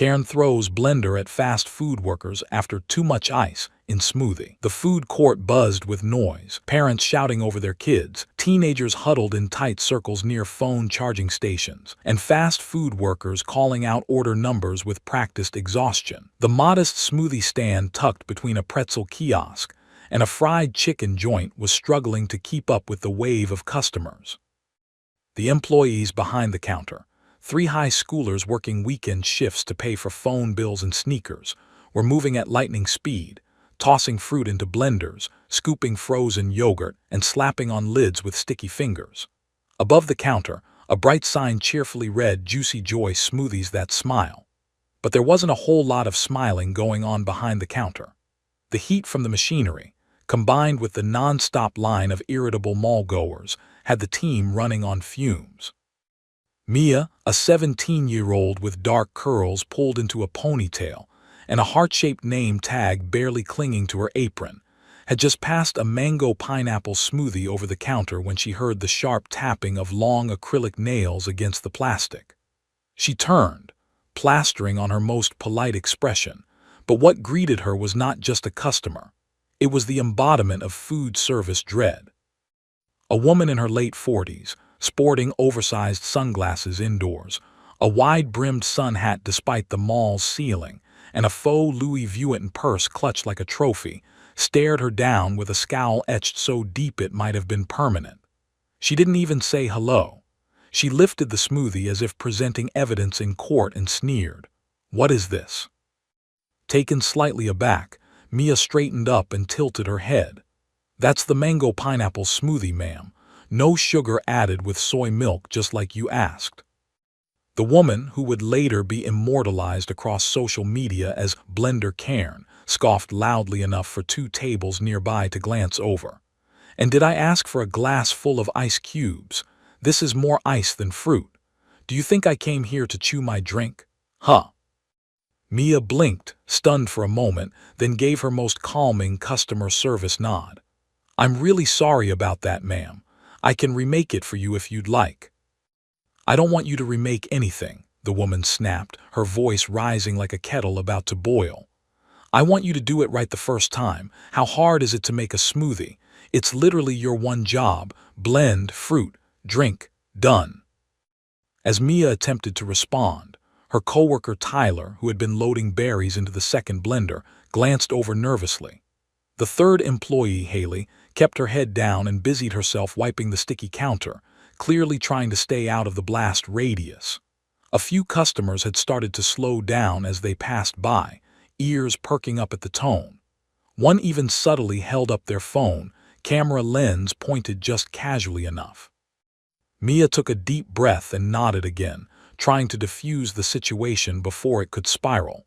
Karen throws blender at fast food workers after too much ice in smoothie. The food court buzzed with noise, parents shouting over their kids, teenagers huddled in tight circles near phone charging stations, and fast food workers calling out order numbers with practiced exhaustion. The modest smoothie stand tucked between a pretzel kiosk and a fried chicken joint was struggling to keep up with the wave of customers. The employees behind the counter, 3 high schoolers working weekend shifts to pay for phone bills and sneakers, were moving at lightning speed, tossing fruit into blenders, scooping frozen yogurt, and slapping on lids with sticky fingers. Above the counter, a bright sign cheerfully read "Juicy Joy Smoothies That Smile." But there wasn't a whole lot of smiling going on behind the counter. The heat from the machinery, combined with the non-stop line of irritable mall-goers, had the team running on fumes. Mia, a 17-year-old with dark curls pulled into a ponytail and a heart-shaped name tag barely clinging to her apron, had just passed a mango pineapple smoothie over the counter when she heard the sharp tapping of long acrylic nails against the plastic. She turned, plastering on her most polite expression, but what greeted her was not just a customer. It was the embodiment of food service dread. A woman in her late 40s, sporting oversized sunglasses indoors, a wide-brimmed sun hat despite the mall's ceiling, and a faux Louis Vuitton purse clutched like a trophy, stared her down with a scowl etched so deep it might have been permanent. She didn't even say hello. She lifted the smoothie as if presenting evidence in court and sneered, "What is this?" Taken slightly aback, Mia straightened up and tilted her head. "That's the mango pineapple smoothie, ma'am. No sugar added with soy milk, just like you asked." The woman, who would later be immortalized across social media as Blender Karen, scoffed loudly enough for 2 tables nearby to glance over. "And did I ask for a glass full of ice cubes? This is more ice than fruit. Do you think I came here to chew my drink? Huh?" Mia blinked, stunned for a moment, then gave her most calming customer service nod. "I'm really sorry about that, ma'am. I can remake it for you if you'd like." "I don't want you to remake anything," the woman snapped, her voice rising like a kettle about to boil. "I want you to do it right the first time. How hard is it to make a smoothie? It's literally your one job. Blend, fruit, drink, done." As Mia attempted to respond, her coworker Tyler, who had been loading berries into the second blender, glanced over nervously. The third employee, Haley, kept her head down and busied herself wiping the sticky counter, clearly trying to stay out of the blast radius. A few customers had started to slow down as they passed by, ears perking up at the tone. One even subtly held up their phone, camera lens pointed just casually enough. Mia took a deep breath and nodded again, trying to diffuse the situation before it could spiral.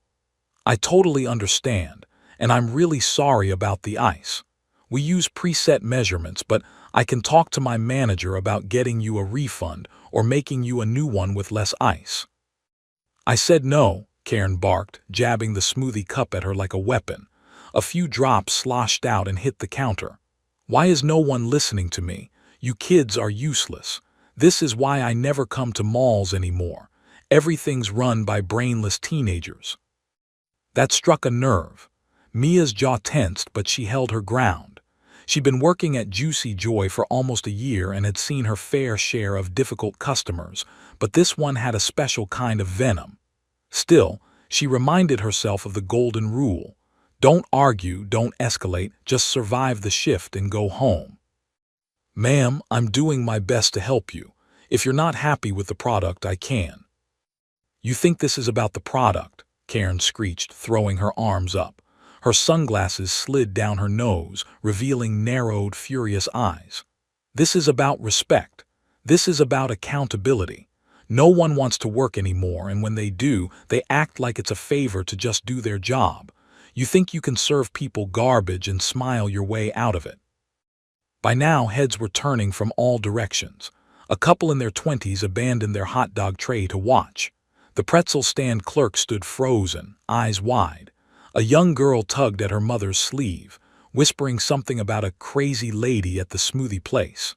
"I totally understand, and I'm really sorry about the ice. We use preset measurements, but I can talk to my manager about getting you a refund or making you a new one with less ice." "I said no," Karen barked, jabbing the smoothie cup at her like a weapon. A few drops sloshed out and hit the counter. "Why is no one listening to me? You kids are useless. This is why I never come to malls anymore. Everything's run by brainless teenagers." That struck a nerve. Mia's jaw tensed, but she held her ground. She'd been working at Juicy Joy for almost a year and had seen her fair share of difficult customers, but this one had a special kind of venom. Still, she reminded herself of the golden rule. Don't argue, don't escalate, just survive the shift and go home. "Ma'am, I'm doing my best to help you. If you're not happy with the product, I can." "You think this is about the product?" Karen screeched, throwing her arms up. Her sunglasses slid down her nose, revealing narrowed, furious eyes. "This is about respect. This is about accountability. No one wants to work anymore, and when they do, they act like it's a favor to just do their job. You think you can serve people garbage and smile your way out of it." By now, heads were turning from all directions. A couple in their 20s abandoned their hot dog tray to watch. The pretzel stand clerk stood frozen, eyes wide. A young girl tugged at her mother's sleeve, whispering something about a crazy lady at the smoothie place.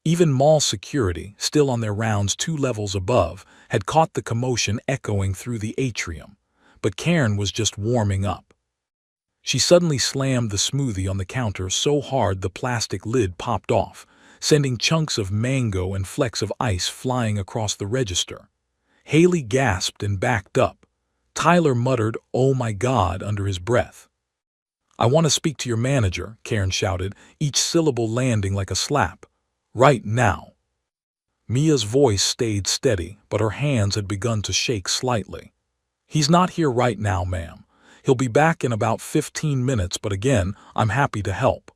Even mall security, still on their rounds 2 levels above, had caught the commotion echoing through the atrium. but Karen was just warming up. She suddenly slammed the smoothie on the counter so hard the plastic lid popped off, sending chunks of mango and flecks of ice flying across the register. Haley gasped and backed up. Tyler muttered, "Oh my God," under his breath. "I want to speak to your manager," Karen shouted, each syllable landing like a slap. "Right now." Mia's voice stayed steady, but her hands had begun to shake slightly. "He's not here right now, ma'am. He'll be back in about 15 minutes, but again, I'm happy to help."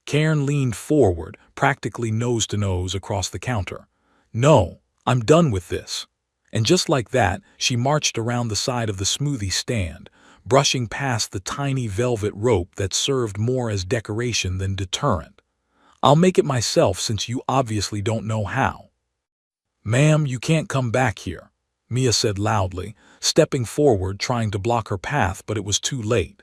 Karen leaned forward, practically nose to nose across the counter. "No, I'm done with this." And just like that, she marched around the side of the smoothie stand, brushing past the tiny velvet rope that served more as decoration than deterrent. "I'll make it myself since you obviously don't know how." "Ma'am, you can't come back here," Mia said loudly, stepping forward trying to block her path, but it was too late.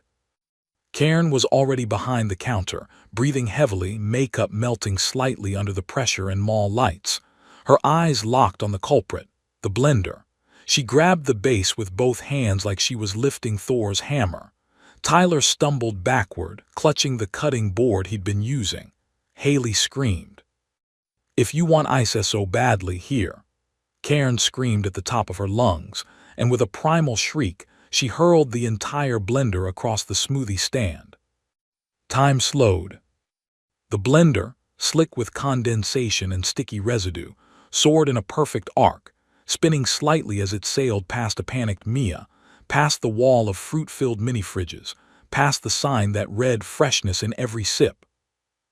Karen was already behind the counter, breathing heavily, makeup melting slightly under the pressure and mall lights. Her eyes locked on the culprit, the blender. She grabbed the base with both hands like she was lifting Thor's hammer. Tyler stumbled backward, clutching the cutting board he'd been using. Haley screamed. "If you want ice so badly, here." Karen screamed at the top of her lungs, and with a primal shriek, she hurled the entire blender across the smoothie stand. Time slowed. The blender, slick with condensation and sticky residue, soared in a perfect arc, spinning slightly as it sailed past a panicked Mia, past the wall of fruit-filled mini-fridges, past the sign that read freshness in every sip,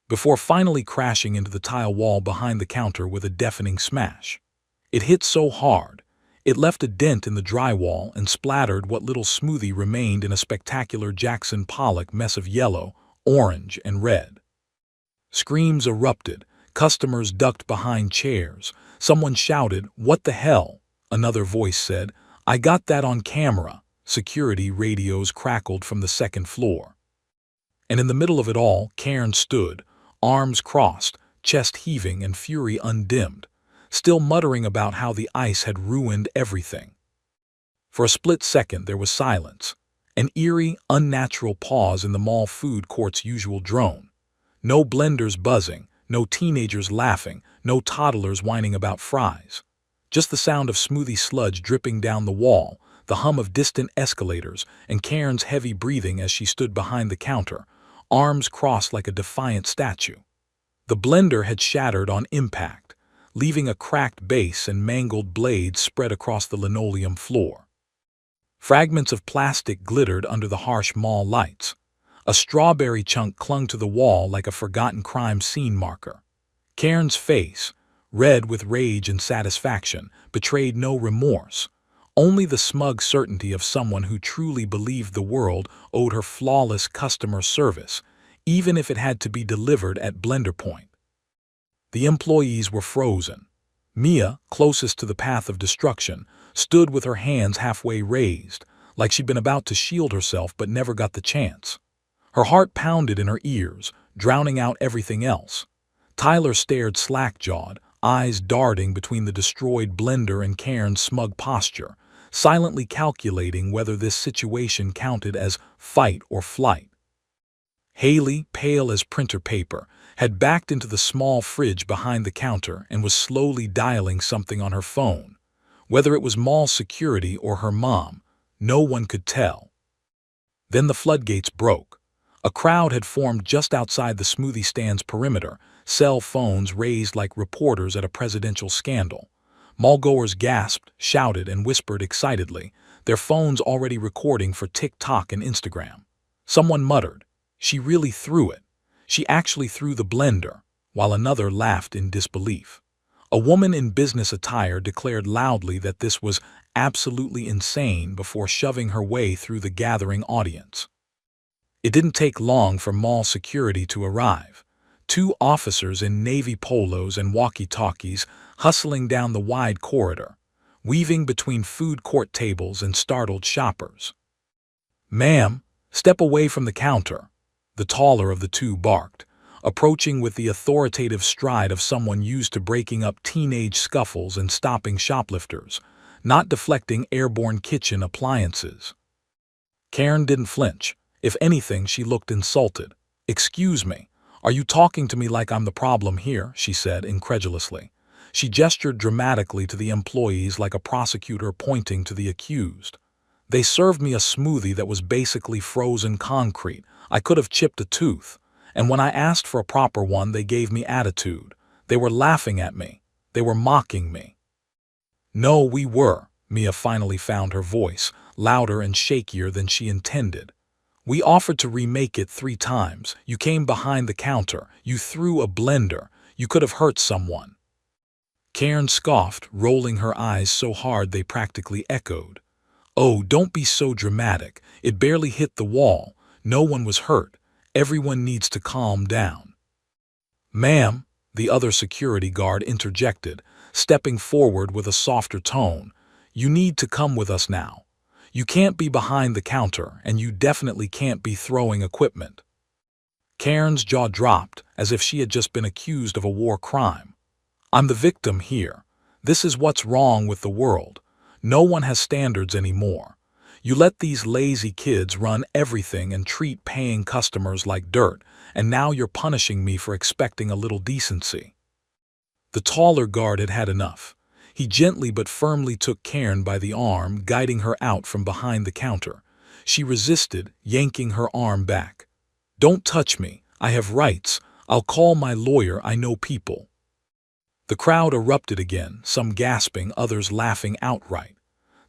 before finally crashing into the tile wall behind the counter with a deafening smash. It hit so hard, it left a dent in the drywall and splattered what little smoothie remained in a spectacular Jackson Pollock mess of yellow, orange, and red. Screams erupted, customers ducked behind chairs. Someone shouted, "What the hell?" Another voice said, "I got that on camera." Security radios crackled from the second floor. And in the middle of it all, Karen stood, arms crossed, chest heaving and fury undimmed, still muttering about how the ice had ruined everything. For a split second there was silence, an eerie, unnatural pause in the mall food court's usual drone. No blenders buzzing, no teenagers laughing, no toddlers whining about fries. Just the sound of smoothie sludge dripping down the wall, the hum of distant escalators, and Karen's heavy breathing as she stood behind the counter, arms crossed like a defiant statue. The blender had shattered on impact, leaving a cracked base and mangled blades spread across the linoleum floor. Fragments of plastic glittered under the harsh mall lights. A strawberry chunk clung to the wall like a forgotten crime scene marker. Karen's face, red with rage and satisfaction, betrayed no remorse, only the smug certainty of someone who truly believed the world owed her flawless customer service, even if it had to be delivered at blender point. The employees were frozen. Mia, closest to the path of destruction, stood with her hands halfway raised, like she'd been about to shield herself but never got the chance. Her heart pounded in her ears, drowning out everything else. Tyler stared slack-jawed, eyes darting between the destroyed blender and Karen's smug posture, silently calculating whether this situation counted as fight or flight. Haley, pale as printer paper, had backed into the small fridge behind the counter and was slowly dialing something on her phone. Whether it was mall security or her mom, no one could tell. Then the floodgates broke. A crowd had formed just outside the smoothie stand's perimeter, cell phones raised like reporters at a presidential scandal. Mallgoers gasped, shouted, and whispered excitedly, their phones already recording for TikTok and Instagram. Someone muttered, "She really threw it. She actually threw the blender," while another laughed in disbelief. A woman in business attire declared loudly that this was absolutely insane before shoving her way through the gathering audience. It didn't take long for mall security to arrive. 2 officers in navy polos and walkie-talkies hustling down the wide corridor, weaving between food court tables and startled shoppers. "Ma'am, step away from the counter," the taller of the 2 barked, approaching with the authoritative stride of someone used to breaking up teenage scuffles and stopping shoplifters. not deflecting airborne kitchen appliances. Karen didn't flinch. If anything, she looked insulted. "Excuse me, are you talking to me like I'm the problem here?" she said incredulously. She gestured dramatically to the employees like a prosecutor pointing to the accused. "They served me a smoothie that was basically frozen concrete. I could have chipped a tooth. And when I asked for a proper one, they gave me attitude. They were laughing at me. They were mocking me." "No, we were." Mia finally found her voice, louder and shakier than she intended. "We offered to remake it 3 times. You came behind the counter. You threw a blender. You could have hurt someone." Karen scoffed, rolling her eyes so hard they practically echoed. "Oh, don't be so dramatic. It barely hit the wall. No one was hurt. Everyone needs to calm down." "Ma'am," the other security guard interjected, stepping forward with a softer tone, "you need to come with us now. You can't be behind the counter, and you definitely can't be throwing equipment." Karen's jaw dropped, as if she had just been accused of a war crime. "I'm the victim here. This is what's wrong with the world. No one has standards anymore. You let these lazy kids run everything and treat paying customers like dirt, and now you're punishing me for expecting a little decency." The taller guard had had enough. He gently but firmly took Karen by the arm, guiding her out from behind the counter. She resisted, yanking her arm back. "Don't touch me. I have rights. I'll call my lawyer. I know people." The crowd erupted again, some gasping, others laughing outright.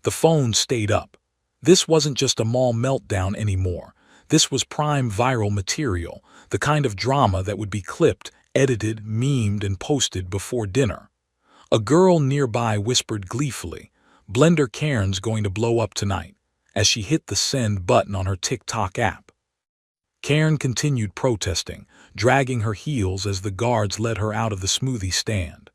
The phone stayed up. This wasn't just a mall meltdown anymore. This was prime viral material, the kind of drama that would be clipped, edited, memed, and posted before dinner. A girl nearby whispered gleefully, "Blender Karen's going to blow up tonight," as she hit the send button on her TikTok app. Karen continued protesting, dragging her heels as the guards led her out of the smoothie stand.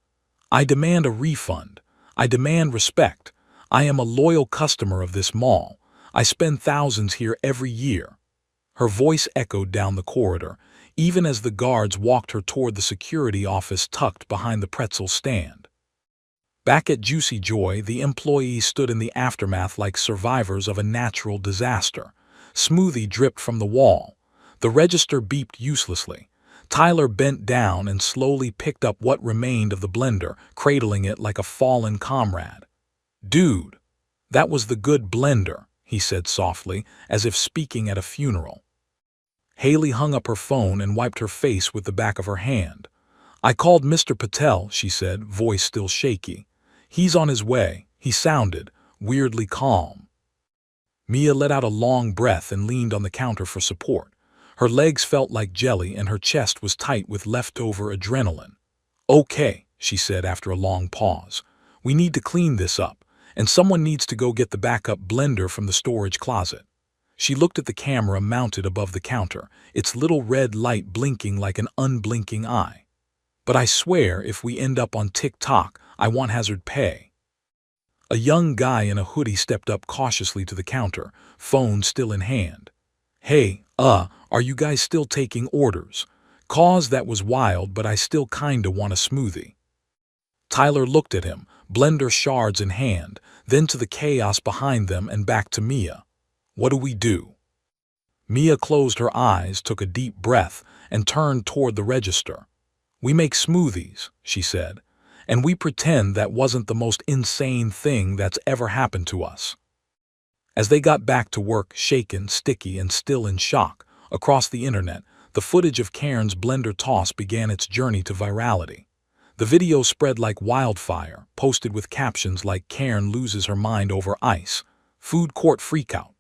"I demand a refund. I demand respect. I am a loyal customer of this mall. I spend thousands here every year." Her voice echoed down the corridor, even as the guards walked her toward the security office tucked behind the pretzel stand. Back at Juicy Joy, the employees stood in the aftermath like survivors of a natural disaster. Smoothie dripped from the wall. The register beeped uselessly. Tyler bent down and slowly picked up what remained of the blender, cradling it like a fallen comrade. "Dude, that was the good blender," he said softly, as if speaking at a funeral. Haley hung up her phone and wiped her face with the back of her hand. "I called Mr. Patel," she said, voice still shaky. "He's on his way." He sounded weirdly calm. Mia let out a long breath and leaned on the counter for support. Her legs felt like jelly and her chest was tight with leftover adrenaline. "Okay," she said after a long pause. "We need to clean this up, and someone needs to go get the backup blender from the storage closet." She looked at the camera mounted above the counter, its little red light blinking like an unblinking eye. "But I swear if we end up on TikTok, I want hazard pay." A young guy in a hoodie stepped up cautiously to the counter, phone still in hand. "Hey, are you guys still taking orders? 'Cause that was wild, but I still kinda want a smoothie." Tyler looked at him, blender shards in hand, then to the chaos behind them and back to Mia. "What do we do?" Mia closed her eyes, took a deep breath, and turned toward the register. "We make smoothies," she said, "and we pretend that wasn't the most insane thing that's ever happened to us." As they got back to work, shaken, sticky, and still in shock, across the internet, the footage of Karen's blender toss began its journey to virality. The video spread like wildfire, posted with captions like "Karen loses her mind over ice," "Food court freakout,"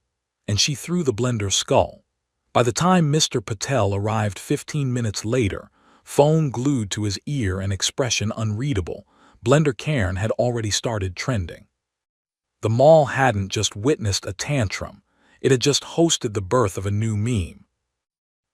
and "She threw the blender skull." By the time Mr. Patel arrived 15 minutes later, phone glued to his ear and expression unreadable, Blender Karen had already started trending. The mall hadn't just witnessed a tantrum, it had just hosted the birth of a new meme.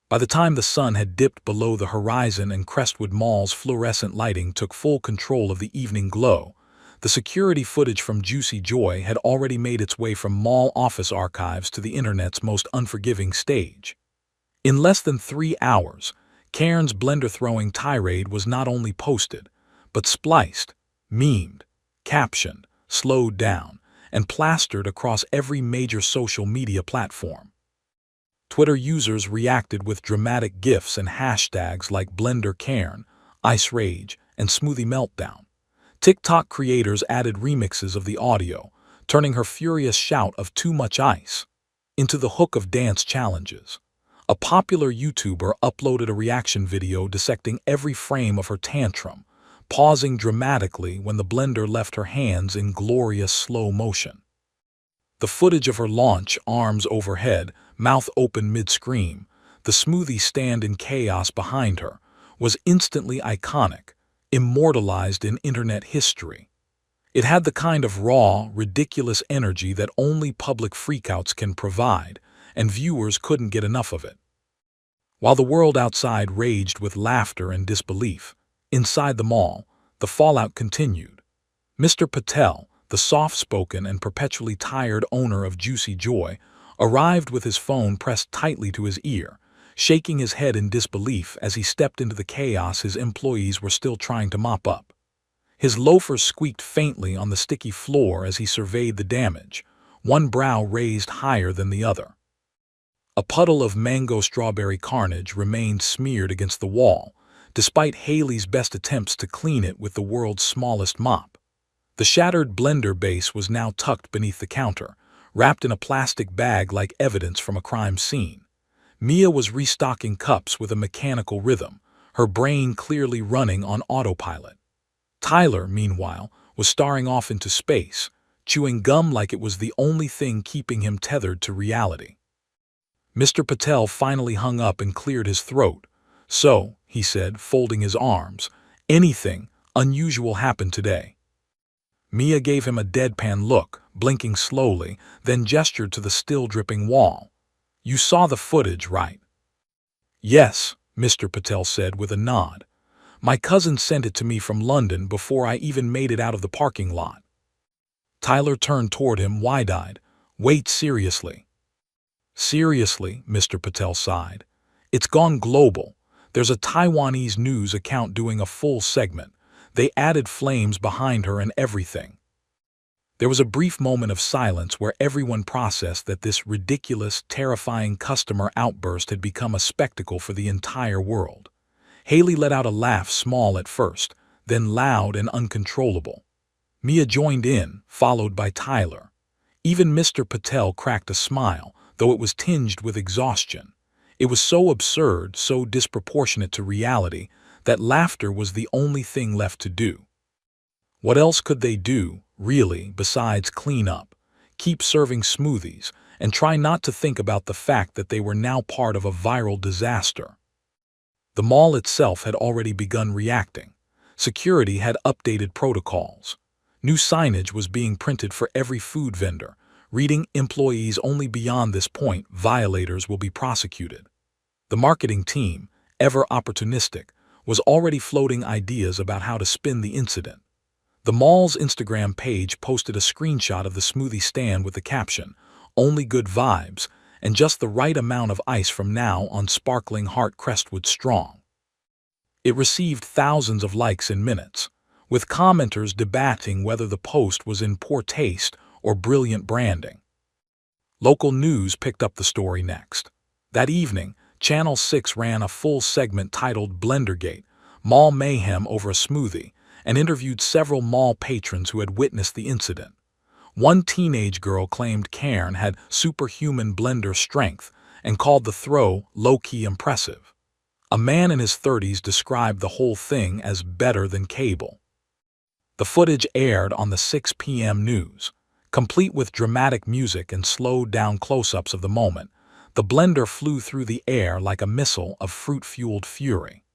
By the time the sun had dipped below the horizon and Crestwood Mall's fluorescent lighting took full control of the evening glow, the security footage from Juicy Joy had already made its way from mall office archives to the internet's most unforgiving stage. In less than 3 hours, Karen's blender-throwing tirade was not only posted, but spliced, memed, captioned, slowed down, and plastered across every major social media platform. Twitter users reacted with dramatic GIFs and hashtags like Blender Cairn, Ice Rage, and Smoothie Meltdown. TikTok creators added remixes of the audio, turning her furious shout of "too much ice" into the hook of dance challenges. A popular YouTuber uploaded a reaction video dissecting every frame of her tantrum, pausing dramatically when the blender left her hands in glorious slow motion. The footage of her launch, arms overhead, mouth open mid-scream, the smoothie stand in chaos behind her, was instantly iconic, immortalized in internet history. It had the kind of raw, ridiculous energy that only public freakouts can provide, and viewers couldn't get enough of it. While the world outside raged with laughter and disbelief, inside the mall, the fallout continued. Mr. Patel, the soft-spoken and perpetually tired owner of Juicy Joy, arrived with his phone pressed tightly to his ear, shaking his head in disbelief as he stepped into the chaos his employees were still trying to mop up. His loafers squeaked faintly on the sticky floor as he surveyed the damage, one brow raised higher than the other. A puddle of mango-strawberry carnage remained smeared against the wall, despite Haley's best attempts to clean it with the world's smallest mop. The shattered blender base was now tucked beneath the counter, wrapped in a plastic bag like evidence from a crime scene. Mia was restocking cups with a mechanical rhythm, her brain clearly running on autopilot. Tyler, meanwhile, was staring off into space, chewing gum like it was the only thing keeping him tethered to reality. Mr. Patel finally hung up and cleared his throat. "So," he said, folding his arms, "anything unusual happened today?" Mia gave him a deadpan look, blinking slowly, then gestured to the still-dripping wall. "You saw the footage, right?" "Yes," Mr. Patel said with a nod. "My cousin sent it to me from London before I even made it out of the parking lot." Tyler turned toward him, wide-eyed. "Wait, seriously." "Seriously," Mr. Patel sighed. "It's gone global. There's a Taiwanese news account doing a full segment. They added flames behind her and everything." There was a brief moment of silence where everyone processed that this ridiculous, terrifying customer outburst had become a spectacle for the entire world. Haley let out a laugh, small at first, then loud and uncontrollable. Mia joined in, followed by Tyler. Even Mr. Patel cracked a smile, though it was tinged with exhaustion. It was so absurd, so disproportionate to reality, that laughter was the only thing left to do. What else could they do, really, besides clean up, keep serving smoothies, and try not to think about the fact that they were now part of a viral disaster? The mall itself had already begun reacting. Security had updated protocols. New signage was being printed for every food vendor, reading "Employees only beyond this point, violators will be prosecuted." The marketing team, ever opportunistic, was already floating ideas about how to spin the incident. The mall's Instagram page posted a screenshot of the smoothie stand with the caption, "Only good vibes," and just the right amount of ice from now on sparkling Heart Crestwood Strong. It received thousands of likes in minutes, with commenters debating whether the post was in poor taste or brilliant branding. Local news picked up the story next. That evening, Channel 6 ran a full segment titled "Blendergate, Mall Mayhem Over a Smoothie," and interviewed several mall patrons who had witnessed the incident. One teenage girl claimed Cairn had superhuman blender strength and called the throw low-key impressive. A man in his 30s described the whole thing as better than cable. The footage aired on the 6 p.m. news. Complete with dramatic music and slowed-down close-ups of the moment, the blender flew through the air like a missile of fruit-fueled fury.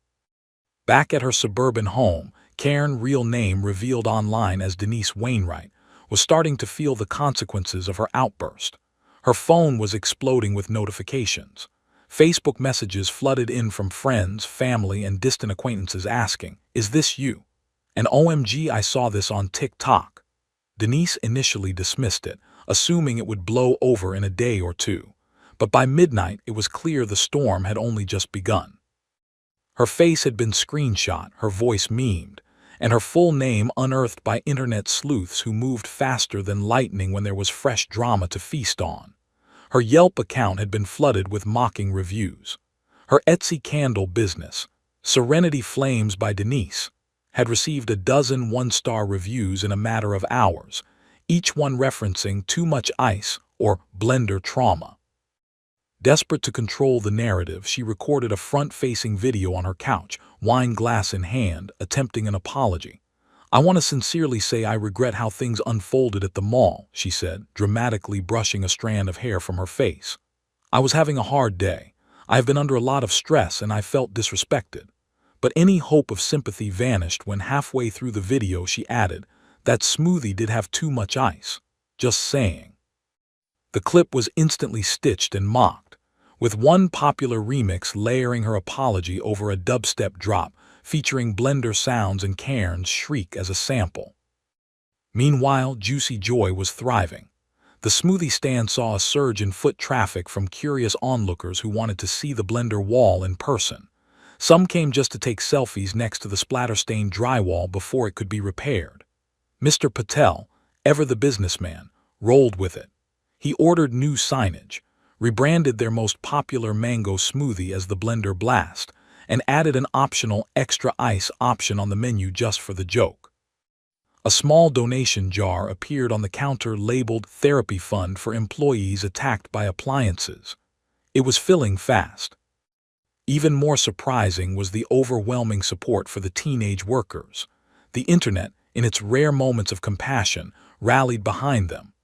Back at her suburban home, Cairn, real name revealed online as Denise Wainwright, was starting to feel the consequences of her outburst. Her phone was exploding with notifications. Facebook messages flooded in from friends, family, and distant acquaintances asking, "Is this you?" And "OMG, I saw this on TikTok." Denise initially dismissed it, assuming it would blow over in a day or two. But by midnight, it was clear the storm had only just begun. Her face had been screenshot, her voice memed, and her full name unearthed by internet sleuths who moved faster than lightning when there was fresh drama to feast on. Her Yelp account had been flooded with mocking reviews. Her Etsy candle business, Serenity Flames by Denise, had received a dozen one-star reviews in a matter of hours, each one referencing too much ice or blender trauma. Desperate to control the narrative, she recorded a front-facing video on her couch, wine glass in hand, attempting an apology. "I want to sincerely say I regret how things unfolded at the mall," she said, dramatically brushing a strand of hair from her face. "I was having a hard day. I have been under a lot of stress and I felt disrespected." But any hope of sympathy vanished when halfway through the video she added, "That smoothie did have too much ice. Just saying." The clip was instantly stitched and mocked, with one popular remix layering her apology over a dubstep drop featuring blender sounds and Cairns' shriek as a sample. Meanwhile, Juicy Joy was thriving. The smoothie stand saw a surge in foot traffic from curious onlookers who wanted to see the blender wall in person. Some came just to take selfies next to the splatter-stained drywall before it could be repaired. Mr. Patel, ever the businessman, rolled with it. He ordered new signage, rebranded their most popular mango smoothie as the Blender Blast, and added an optional extra ice option on the menu just for the joke. A small donation jar appeared on the counter labeled Therapy Fund for employees attacked by appliances. It was filling fast. Even more surprising was the overwhelming support for the teenage workers. The internet, in its rare moments of compassion, rallied behind them.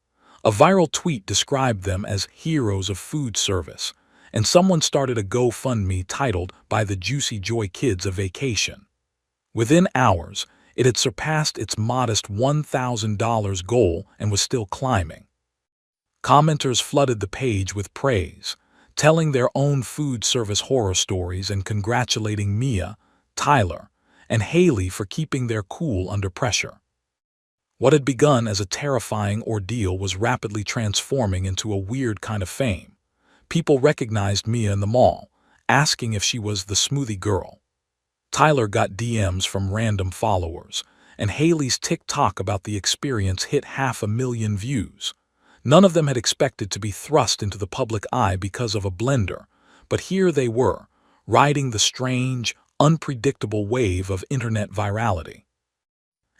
A viral tweet described them as heroes of food service, and someone started a GoFundMe titled "By the Juicy Joy Kids a Vacation." Within hours, it had surpassed its modest $1,000 goal and was still climbing. Commenters flooded the page with praise, telling their own food service horror stories and congratulating Mia, Tyler, and Haley for keeping their cool under pressure. What had begun as a terrifying ordeal was rapidly transforming into a weird kind of fame. People recognized Mia in the mall, asking if she was the smoothie girl. Tyler got DMs from random followers, and Haley's TikTok about the experience hit 500,000 views. None of them had expected to be thrust into the public eye because of a blender, but here they were, riding the strange, unpredictable wave of internet virality.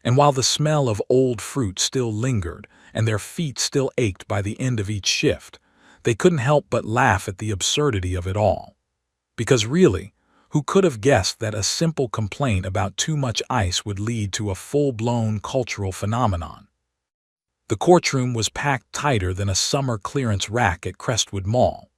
And while the smell of old fruit still lingered and their feet still ached by the end of each shift, they couldn't help but laugh at the absurdity of it all. Because really, who could have guessed that a simple complaint about too much ice would lead to a full-blown cultural phenomenon? The courtroom was packed tighter than a summer clearance rack at Crestwood Mall.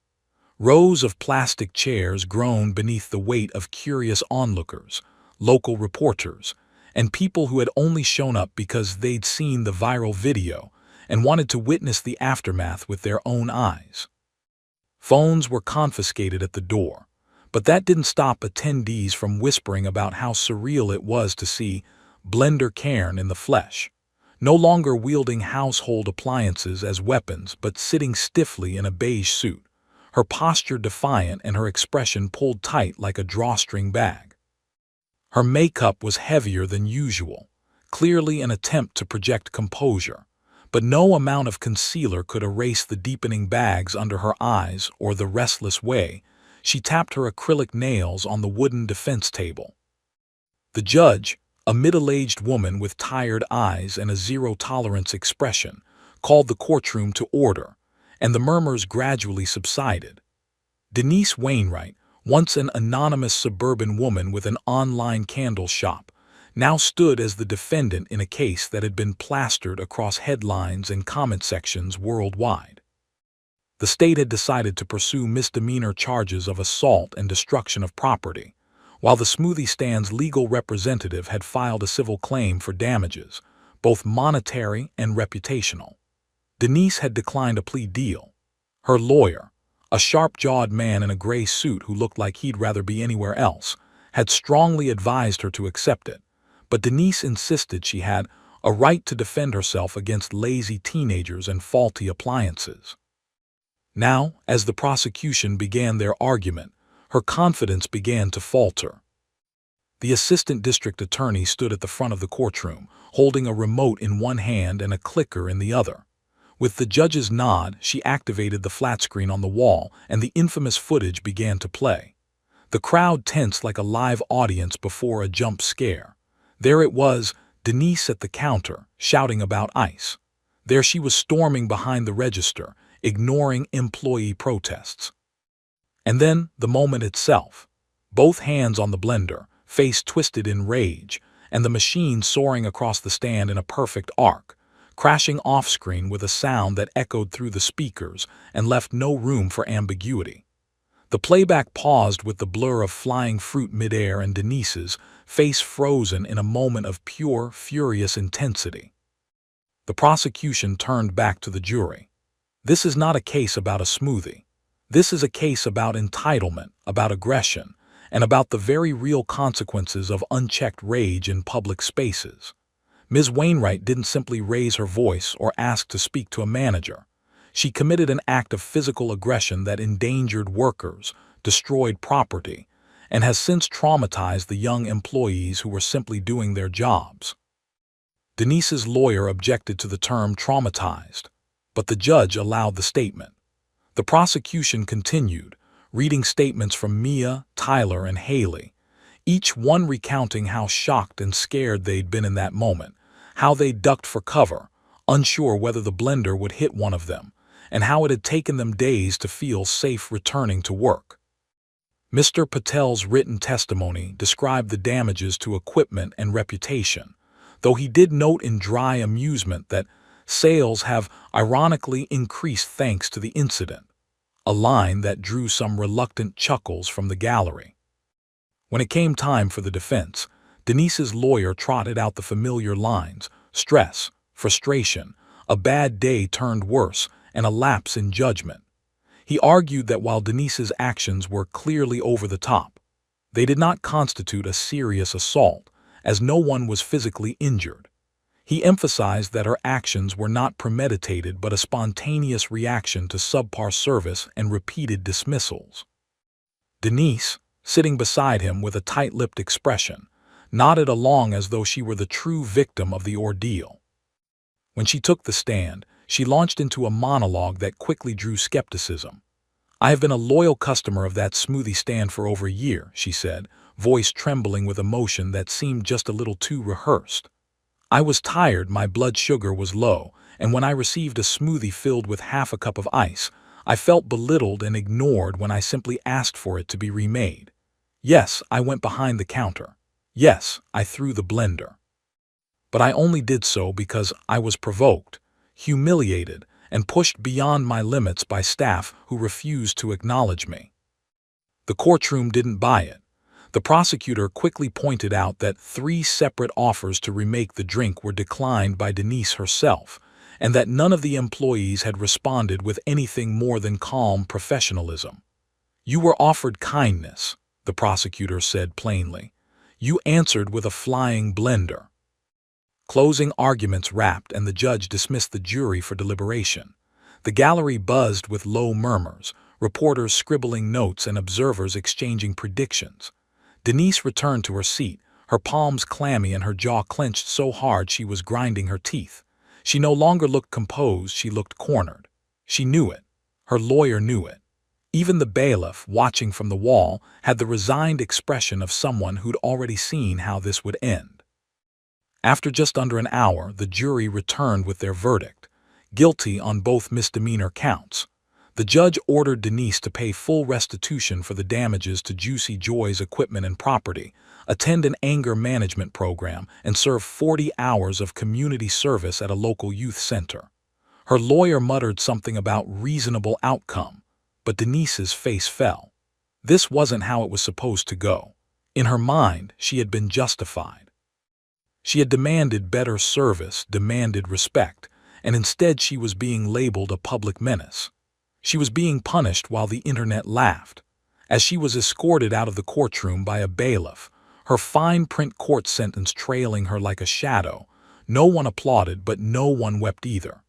Rows of plastic chairs groaned beneath the weight of curious onlookers, local reporters, and people who had only shown up because they'd seen the viral video and wanted to witness the aftermath with their own eyes. Phones were confiscated at the door, but that didn't stop attendees from whispering about how surreal it was to see Blender Cairn in the flesh, no longer wielding household appliances as weapons but sitting stiffly in a beige suit, her posture defiant and her expression pulled tight like a drawstring bag. Her makeup was heavier than usual, clearly an attempt to project composure, but no amount of concealer could erase the deepening bags under her eyes or the restless way she tapped her acrylic nails on the wooden defense table. The judge, a middle-aged woman with tired eyes and a zero-tolerance expression, called the courtroom to order, and the murmurs gradually subsided. Denise Wainwright, once an anonymous suburban woman with an online candle shop, now stood as the defendant in a case that had been plastered across headlines and comment sections worldwide. The state had decided to pursue misdemeanor charges of assault and destruction of property, while the smoothie stand's legal representative had filed a civil claim for damages, both monetary and reputational. Denise had declined a plea deal. Her lawyer, a sharp-jawed man in a gray suit who looked like he'd rather be anywhere else, had strongly advised her to accept it, but Denise insisted she had a right to defend herself against lazy teenagers and faulty appliances. Now, as the prosecution began their argument, her confidence began to falter. The assistant district attorney stood at the front of the courtroom, holding a remote in one hand and a clicker in the other. With the judge's nod, she activated the flat screen on the wall, and the infamous footage began to play. The crowd tensed like a live audience before a jump scare. There it was, Denise at the counter, shouting about ice. There she was storming behind the register, ignoring employee protests. And then, the moment itself. Both hands on the blender, face twisted in rage, and the machine soaring across the stand in a perfect arc, crashing off-screen with a sound that echoed through the speakers and left no room for ambiguity. The playback paused with the blur of flying fruit midair and Denise's face frozen in a moment of pure, furious intensity. The prosecution turned back to the jury. This is not a case about a smoothie. This is a case about entitlement, about aggression, and about the very real consequences of unchecked rage in public spaces. Ms. Wainwright didn't simply raise her voice or ask to speak to a manager. She committed an act of physical aggression that endangered workers, destroyed property, and has since traumatized the young employees who were simply doing their jobs. Denise's lawyer objected to the term traumatized, but the judge allowed the statement. The prosecution continued, reading statements from Mia, Tyler, and Haley, each one recounting how shocked and scared they'd been in that moment, how they ducked for cover, unsure whether the blender would hit one of them, and how it had taken them days to feel safe returning to work. Mr. Patel's written testimony described the damages to equipment and reputation, though he did note in dry amusement that sales have ironically increased thanks to the incident, a line that drew some reluctant chuckles from the gallery. When it came time for the defense, Denise's lawyer trotted out the familiar lines: stress, frustration, a bad day turned worse, and a lapse in judgment. He argued that while Denise's actions were clearly over the top, they did not constitute a serious assault, as no one was physically injured. He emphasized that her actions were not premeditated but a spontaneous reaction to subpar service and repeated dismissals. Denise, sitting beside him with a tight-lipped expression, nodded along as though she were the true victim of the ordeal. When she took the stand, she launched into a monologue that quickly drew skepticism. "I have been a loyal customer of that smoothie stand for over a year," she said, voice trembling with emotion that seemed just a little too rehearsed. "I was tired, my blood sugar was low, and when I received a smoothie filled with half a cup of ice, I felt belittled and ignored when I simply asked for it to be remade. Yes, I went behind the counter. Yes, I threw the blender. But I only did so because I was provoked, humiliated, and pushed beyond my limits by staff who refused to acknowledge me." The courtroom didn't buy it. The prosecutor quickly pointed out that 3 separate offers to remake the drink were declined by Denise herself, and that none of the employees had responded with anything more than calm professionalism. "You were offered kindness," the prosecutor said plainly. "You answered with a flying blender." Closing arguments wrapped, and the judge dismissed the jury for deliberation. The gallery buzzed with low murmurs, reporters scribbling notes and observers exchanging predictions. Denise returned to her seat, her palms clammy and her jaw clenched so hard she was grinding her teeth. She no longer looked composed, she looked cornered. She knew it. Her lawyer knew it. Even the bailiff, watching from the wall, had the resigned expression of someone who'd already seen how this would end. After just under an hour, the jury returned with their verdict: guilty on both misdemeanor counts. The judge ordered Denise to pay full restitution for the damages to Juicy Joy's equipment and property, attend an anger management program, and serve 40 hours of community service at a local youth center. Her lawyer muttered something about reasonable outcome, but Denise's face fell. This wasn't how it was supposed to go. In her mind, she had been justified. She had demanded better service, demanded respect, and instead she was being labeled a public menace. She was being punished while the internet laughed. As she was escorted out of the courtroom by a bailiff, her fine print court sentence trailing her like a shadow, no one applauded, but no one wept either.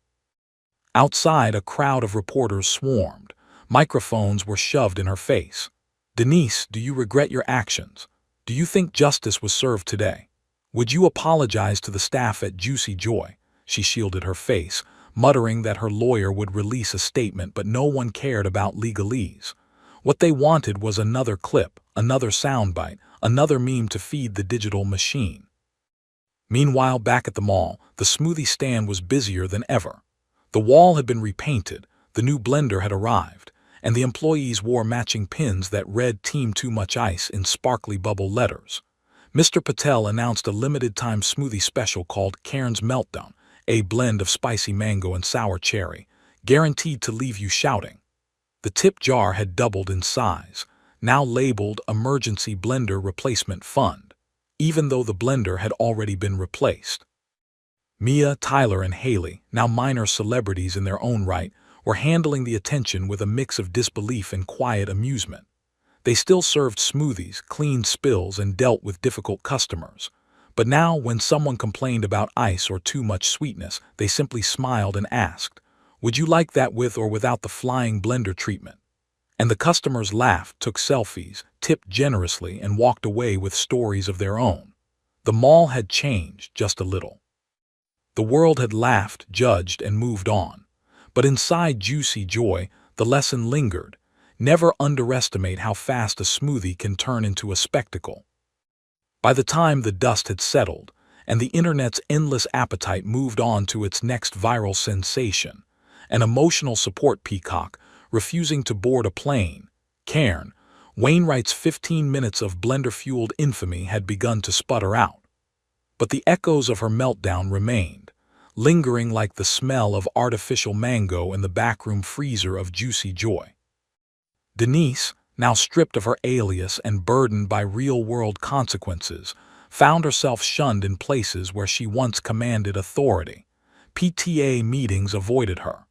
Outside, a crowd of reporters swarmed. Microphones were shoved in her face. "Denise, do you regret your actions? Do you think justice was served today? Would you apologize to the staff at Juicy Joy? She shielded her face, muttering that her lawyer would release a statement, but no one cared about legalese. What they wanted was another clip, another soundbite, another meme to feed the digital machine. Meanwhile, back at the mall, the smoothie stand was busier than ever. The wall had been repainted, the new blender had arrived, and the employees wore matching pins that read "Team Too Much Ice" in sparkly bubble letters. Mr. Patel announced a limited-time smoothie special called Karen's Meltdown, a blend of spicy mango and sour cherry, guaranteed to leave you shouting. The tip jar had doubled in size, now labeled Emergency Blender Replacement Fund, even though the blender had already been replaced. Mia, Tyler, and Haley, now minor celebrities in their own right, were handling the attention with a mix of disbelief and quiet amusement. They still served smoothies, cleaned spills, and dealt with difficult customers. But now, when someone complained about ice or too much sweetness, they simply smiled and asked, "Would you like that with or without the flying blender treatment?" And the customers laughed, took selfies, tipped generously, and walked away with stories of their own. The mall had changed just a little. The world had laughed, judged, and moved on. But inside Juicy Joy, the lesson lingered. Never underestimate how fast a smoothie can turn into a spectacle. By the time the dust had settled, and the internet's endless appetite moved on to its next viral sensation, an emotional support peacock refusing to board a plane, Karen, Wainwright's 15 minutes of blender-fueled infamy had begun to sputter out. But the echoes of her meltdown remained, lingering like the smell of artificial mango in the backroom freezer of Juicy Joy. Denise, now stripped of her alias and burdened by real-world consequences, found herself shunned in places where she once commanded authority. PTA meetings avoided her.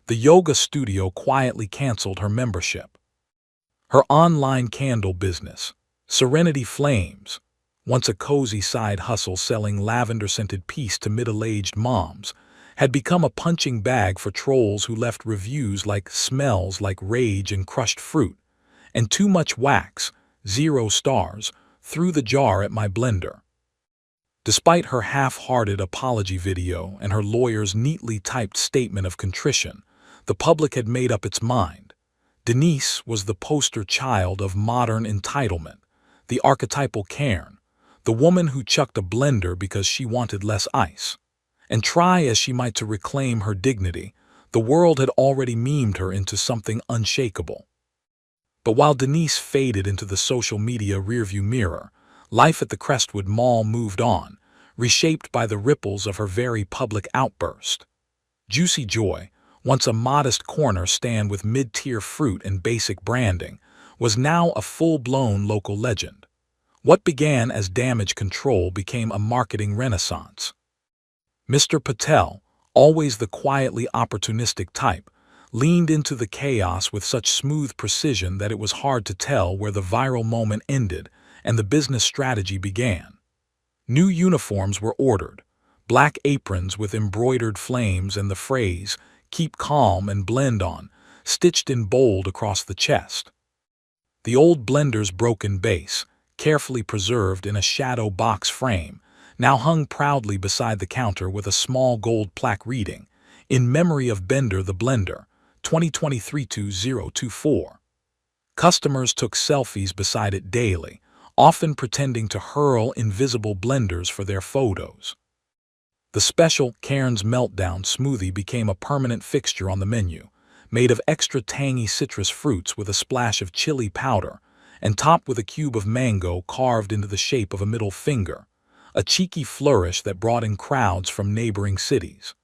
The yoga studio quietly canceled her membership. Her online candle business, Serenity Flames, once a cozy side hustle selling lavender-scented peace to middle-aged moms, had become a punching bag for trolls who left reviews like "smells like rage and crushed fruit," and "too much wax, 0 stars, threw the jar at my blender." Despite her half-hearted apology video and her lawyer's neatly typed statement of contrition, the public had made up its mind. Denise was the poster child of modern entitlement, the archetypal Karen, the woman who chucked a blender because she wanted less ice. And try as she might to reclaim her dignity, the world had already memed her into something unshakable. But while Denise faded into the social media rearview mirror, life at the Crestwood Mall moved on, reshaped by the ripples of her very public outburst. Juicy Joy, once a modest corner stand with mid-tier fruit and basic branding, was now a full-blown local legend. What began as damage control became a marketing renaissance. Mr. Patel, always the quietly opportunistic type, leaned into the chaos with such smooth precision that it was hard to tell where the viral moment ended and the business strategy began. New uniforms were ordered, black aprons with embroidered flames and the phrase, "Keep calm and blend on," stitched in bold across the chest. The old blender's broken base, carefully preserved in a shadow box frame, now hung proudly beside the counter with a small gold plaque reading, "In memory of Bender the Blender, 2023-2024. Customers took selfies beside it daily, often pretending to hurl invisible blenders for their photos. The special Karen's Meltdown smoothie became a permanent fixture on the menu, made of extra tangy citrus fruits with a splash of chili powder, and topped with a cube of mango carved into the shape of a middle finger, a cheeky flourish that brought in crowds from neighboring cities.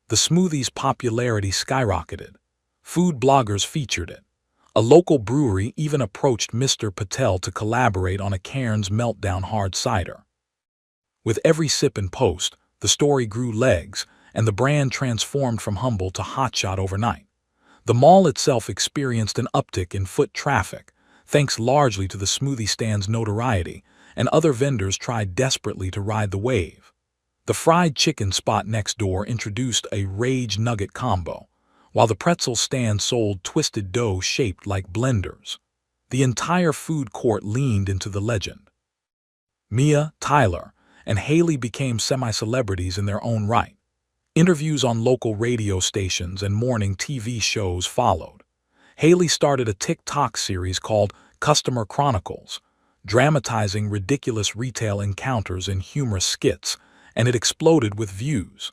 The smoothie's popularity skyrocketed. Food bloggers featured it. A local brewery even approached Mr. Patel to collaborate on a Karen's Meltdown hard cider. With every sip and post, the story grew legs, and the brand transformed from humble to hotshot overnight. The mall itself experienced an uptick in foot traffic, thanks largely to the smoothie stand's notoriety, and other vendors tried desperately to ride the wave. The fried chicken spot next door introduced a Rage Nugget combo, while the pretzel stand sold twisted dough shaped like blenders. The entire food court leaned into the legend. Mia, Tyler, and Haley became semi-celebrities in their own right. Interviews on local radio stations and morning TV shows followed. Haley started a TikTok series called Customer Chronicles, dramatizing ridiculous retail encounters in humorous skits, and it exploded with views.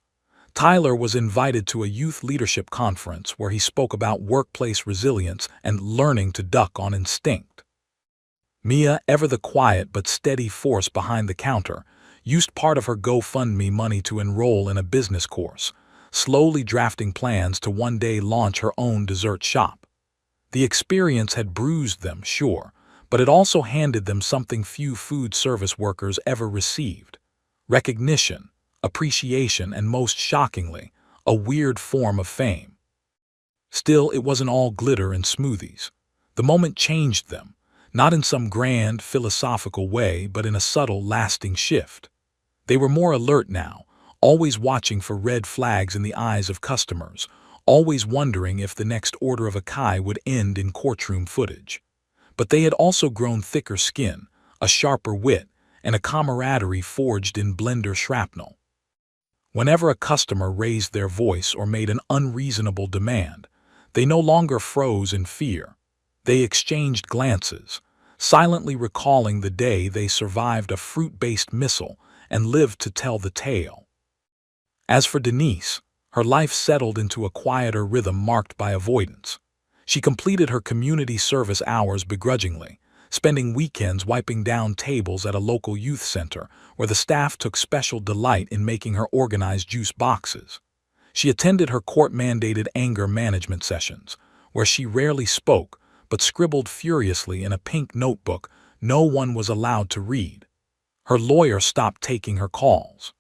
Tyler was invited to a youth leadership conference where he spoke about workplace resilience and learning to duck on instinct. Mia, ever the quiet but steady force behind the counter, used part of her GoFundMe money to enroll in a business course, slowly drafting plans to one day launch her own dessert shop. The experience had bruised them, sure, but it also handed them something few food service workers ever received: recognition, appreciation, and most shockingly, a weird form of fame. Still, it wasn't all glitter and smoothies. The moment changed them, not in some grand, philosophical way, but in a subtle, lasting shift. They were more alert now, always watching for red flags in the eyes of customers, always wondering if the next order of acai would end in courtroom footage. But they had also grown thicker skin, a sharper wit, and a camaraderie forged in blender shrapnel. Whenever a customer raised their voice or made an unreasonable demand, they no longer froze in fear. They exchanged glances, silently recalling the day they survived a fruit-based missile and lived to tell the tale. As for Denise, her life settled into a quieter rhythm marked by avoidance. She completed her community service hours begrudgingly, spending weekends wiping down tables at a local youth center where the staff took special delight in making her organize juice boxes. She attended her court-mandated anger management sessions, where she rarely spoke but scribbled furiously in a pink notebook no one was allowed to read. Her lawyer stopped taking her calls.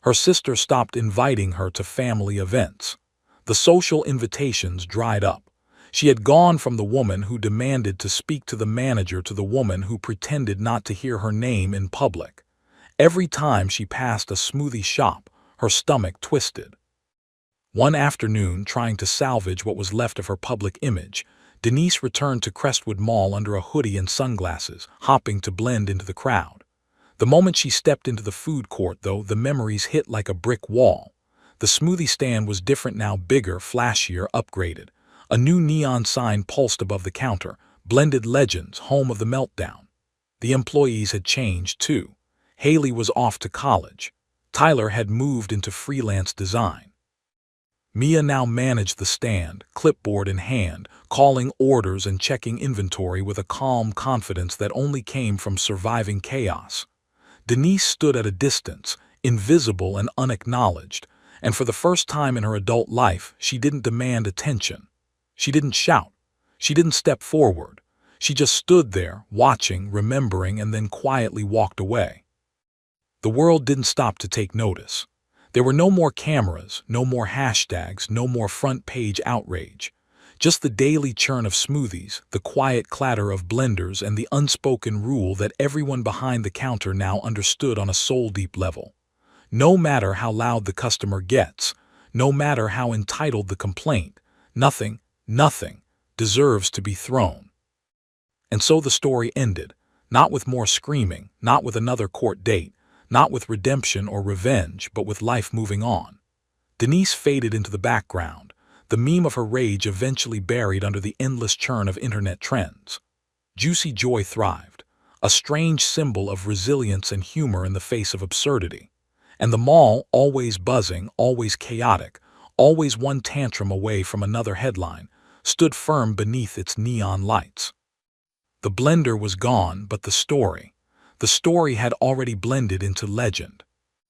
Her sister stopped inviting her to family events. The social invitations dried up. She had gone from the woman who demanded to speak to the manager to the woman who pretended not to hear her name in public. Every time she passed a smoothie shop, her stomach twisted. One afternoon, trying to salvage what was left of her public image, Denise returned to Crestwood Mall under a hoodie and sunglasses, hopping to blend into the crowd. The moment she stepped into the food court, though, the memories hit like a brick wall. The smoothie stand was different now, bigger, flashier, upgraded. A new neon sign pulsed above the counter, Blended Legends, home of the meltdown. The employees had changed, too. Haley was off to college. Tyler had moved into freelance design. Mia now managed the stand, clipboard in hand, calling orders and checking inventory with a calm confidence that only came from surviving chaos. Denise stood at a distance, invisible and unacknowledged, and for the first time in her adult life, she didn't demand attention. She didn't shout. She didn't step forward. She just stood there, watching, remembering, and then quietly walked away. The world didn't stop to take notice. There were no more cameras, no more hashtags, no more front-page outrage. Just the daily churn of smoothies, the quiet clatter of blenders, and the unspoken rule that everyone behind the counter now understood on a soul-deep level. No matter how loud the customer gets, no matter how entitled the complaint, nothing deserves to be thrown. And so the story ended, not with more screaming, not with another court date, not with redemption or revenge, but with life moving on. Denise faded into the background, the meme of her rage eventually buried under the endless churn of internet trends. Juicy Joy thrived, a strange symbol of resilience and humor in the face of absurdity. And the mall, always buzzing, always chaotic, always one tantrum away from another headline, stood firm beneath its neon lights. The blender was gone, but the story had already blended into legend.